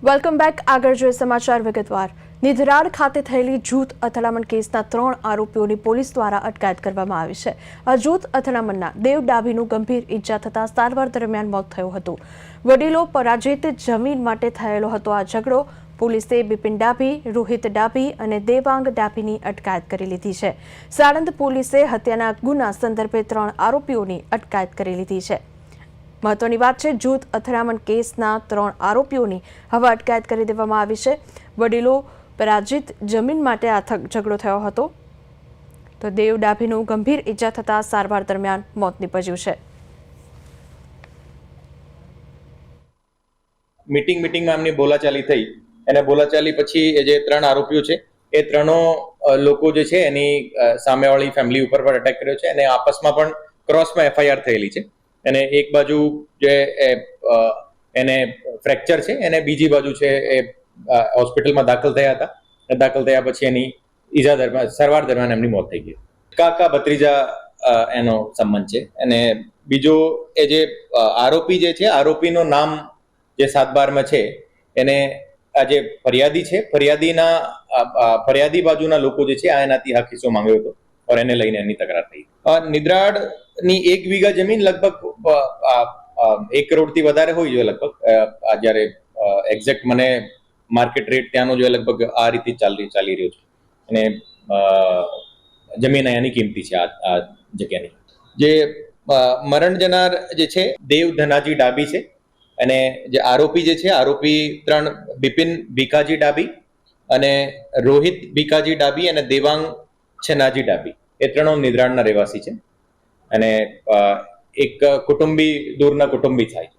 Welcome back. આગળ જોઈએ સમાચાર વિગતવાર. નિધરાડ ખાતે થયેલી જૂથ અથડામણ કેસના 3 આરોપીઓની પોલીસ દ્વારા અટકાયત કરવામાં આવી છે. આ જૂથ અથડામણના દેવ ડાભીનું ગંભીર ઈજા થતા સારવાર દરમિયાન મોત થયું હતું. વડીલો પરાજિત જમીન માટે થયેલો હતો આ ઝઘડો. પોલીસે બિપિન ડાભી, રોહિત ડાભી અને દેવાંગ ડાભીની અટકાયત કરી લીધી છે. સાણંદ પોલીસે હત્યાના ગુના સંદર્ભે 3 આરોપીઓની અટકાયત કરી લીધી છે. મહત્વની વાત છે, જૂથ અથડામણ કેસના 3 આરોપીઓની હવે અટકાયત કરી દેવામાં આવી છે. વડીલો પરાજિત જમીન માટે આ ઝઘડો થયો હતો. તો દેવ ડાભીનું ગંભીર ઈજા થતા સારવાર દરમિયાન મોત નીપજ્યું છે. મીટિંગમાં એમની બોલાચાલી થઈ અને બોલાચાલી પછી જે 3 આરોપીઓ છે એ 3 લોકો જે છે એની સામેવાળી ફેમિલી ઉપર પણ અટેક કર્યો છે અને આપસમાં પણ ક્રોસમાં એફઆઈઆર થયેલી છે. અને એક બાજુ જે એને ફ્રેક્ચર છે અને બીજી બાજુ છે એ હોસ્પિટલમાં દાખલ થયા હતા. દાખલ થયા પછી એની સારવાર દરમિયાન એમની મોત થઈ ગઈ. કાકા ભત્રીજા એનો સંબંધ છે. અને બીજો એ જે આરોપી જે છે, આરોપીનું નામ જે 7/12 છે એને આ જે ફરિયાદી છે, ફરિયાદી બાજુના લોકો જે છે આ એનાથી હક હિસ્સો માંગ્યો હતો और એને લઈને એની તકરાર થઈ. નિદ્રાળની 1 વીઘા જમીન લગભગ 1 કરોડથી વધારે હોય છે લગભગ. જ્યારે એક્ઝેક્ટ મને માર્કેટ રેટ ત્યાંનો જો લગભગ આ રીતે ચાલી રહ્યો છે. અને જમીન અહીંયાની કિંમતી છે આ જગ્યાની. જે મરણ જનાર જે છે દેવ ધનાજી ડાભી છે. અને જે આરોપી જે છે, આરોપી 3 બિપિન ભીખાજી ડાભી અને રોહિત ભીખાજી ડાભી અને દેવાંગ છનાજી ડાભી એ 3 નિદ્રાળના રહેવાસી છે. અને એક દૂરના કુટુંબી થાય.